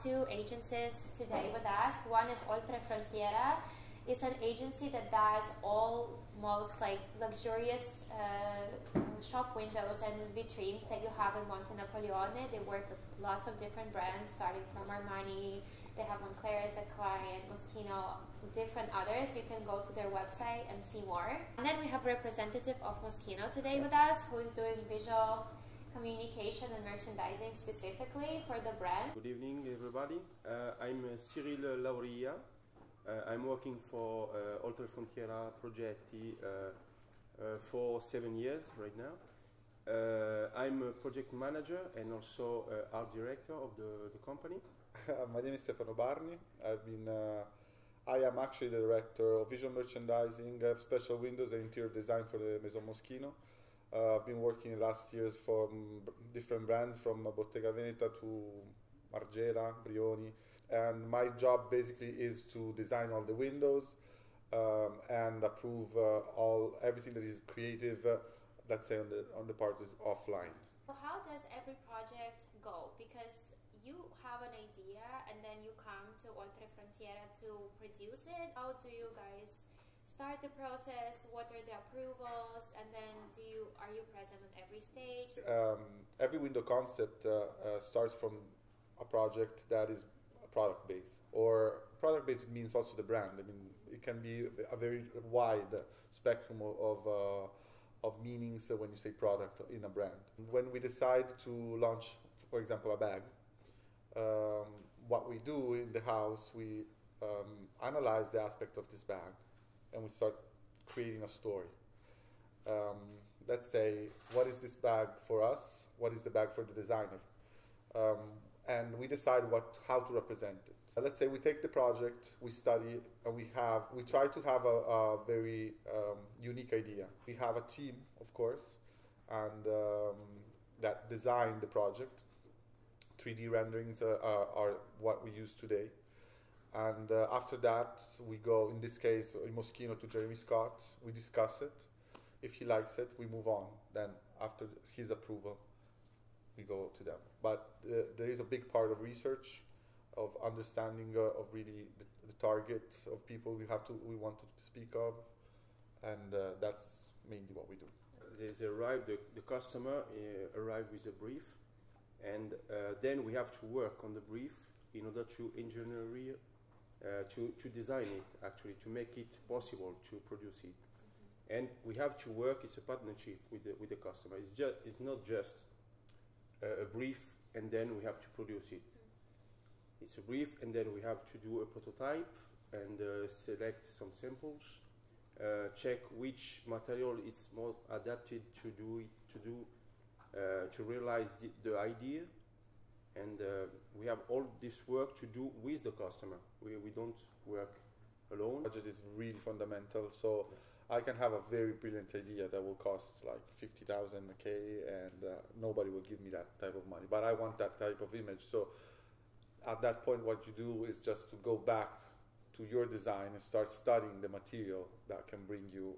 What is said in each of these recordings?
two agencies today with us. One is OltreFrontiera. It's an agency that does almost like luxurious shop windows and vitrines that you have in Monte Napoleone. They work with lots of different brands, starting from Armani. They have Moncler as a client, Moschino, different others. You can go to their website and see more. And then we have a representative of Moschino today with us, who is doing visual communication and merchandising specifically for the brand. Good evening, everybody. I'm Cyril Lauria. I'm working for OltreFrontiera Progetti for 7 years right now. I'm a project manager and also art director of the company. My name is Stefano Barni. I am actually the director of visual merchandising, special windows and interior design for the Maison Moschino. I've been working in the last years for different brands, from Bottega Veneta to Margiela, Brioni. And my job basically is to design all the windows and approve everything that is creative, let's say on the part is offline. How does every project go? Because you have an idea and then you come to OltreFrontiera to produce it. How do you guys start the process? What are the approvals? And then are you present at every stage? Every window concept starts from a project that is product based, or product based means also the brand. I mean, it can be a very wide spectrum of meanings when you say product in a brand. When we decide to launch, for example, a bag, what we do in the house, we analyze the aspect of this bag and we start creating a story. Let's say, what is this bag for us? What is the bag for the designer? And we decide how to represent it. Let's say we take the project, we study, and we try to have a very unique idea. We have a team, of course, and that design the project. 3D renderings are what we use today. And after that, we go, in this case, in Moschino, to Jeremy Scott. We discuss it. If he likes it, we move on. Then after his approval, we go to them. But there is a big part of research, of understanding of really the target of people we want to speak of, and that's mainly what we do. The customer arrives with a brief, and then we have to work on the brief in order to engineer, to design it, actually, to make it possible to produce it. And we have to work, it's a partnership with the customer. It's not just a brief and then we have to produce it. It's a brief and then we have to do a prototype and select some samples, check which material is more adapted to realize the idea, and we have all this work to do with the customer. We don't work alone. Budget is really fundamental, so I can have a very brilliant idea that will cost like 50,000 and nobody will give me that type of money, but I want that type of image. So at that point, what you do is just to go back to your design and start studying the material that can bring you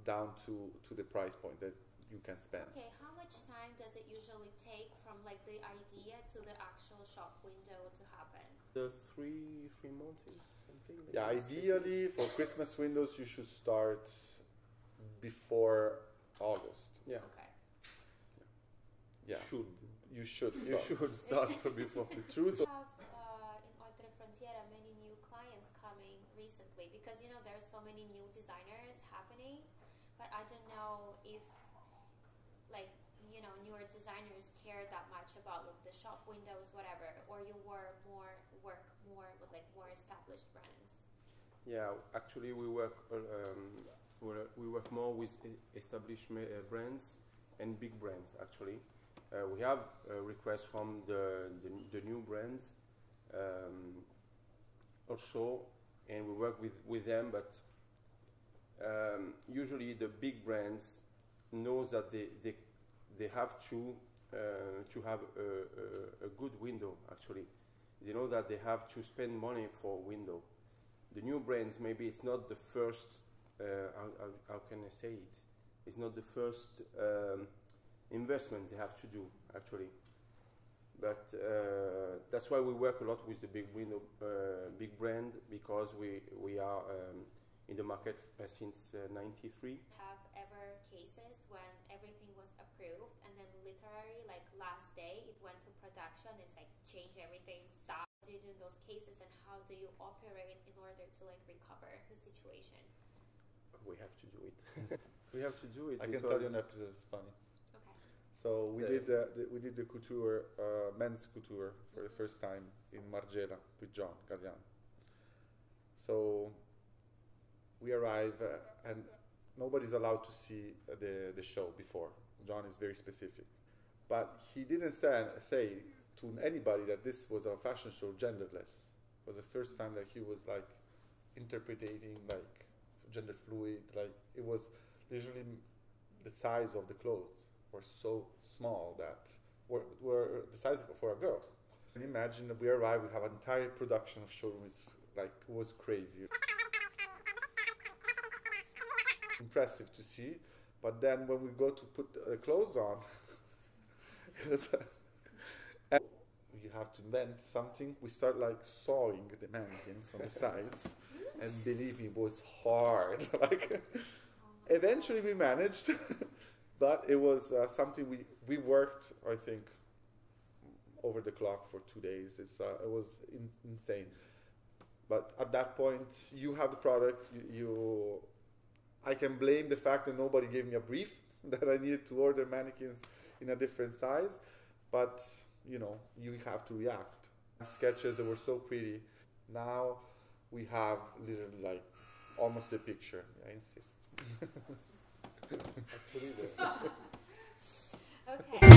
down to the price point that you can spend. Okay, how much time does it usually take from like the idea to the actual shop window to happen? The three months is something like yeah, ideally for Christmas windows you should start before August. Yeah. Okay. Yeah. You should start before. The truth. We have in OltreFrontiera many new clients coming recently, because you know there are so many new designers happening, but I don't know if newer designers care that much about like the shop windows, whatever, or you work more with like more established brands. Yeah, actually we work more with established brands and big brands. Actually, we have requests from the new brands also, and we work with them. But usually the big brands knows that they have to have a good window. Actually, they know that they have to spend money for a window. The new brands, maybe it's not the first. How can I say it? It's not the first investment they have to do. Actually, But that's why we work a lot with the big big brand, because we are in the market since '93. Have ever cases when everything was approved and then literally like last day it went to production, it's like change everything, stop? What do you do in those cases, and how do you operate in order to like recover the situation? We have to do it. We have to do it. I can tell you an episode. It's funny. Okay. So we did the couture, men's couture for the first time in Margera with John Galliano. So we arrive and nobody's allowed to see the show before. John is very specific, but he didn't say to anybody that this was a fashion show genderless. It was the first time that he was like interpreting like gender fluid. Like it was literally the size of the clothes were so small that were the size for a girl. And imagine that we arrive, we have an entire production of showrooms. Like it was crazy. Impressive to see, but then when we go to put the clothes on, you have to invent something. We start like sewing the mannequins on the sides, and believe me, it was hard. Like, eventually we managed, but it was something we worked, I think, over the clock for 2 days. It was insane. But at that point, you have the product. I can blame the fact that nobody gave me a brief that I needed to order mannequins in a different size, but you know, you have to react. Sketches that were so pretty. Now we have literally like almost a picture. I insist. Okay.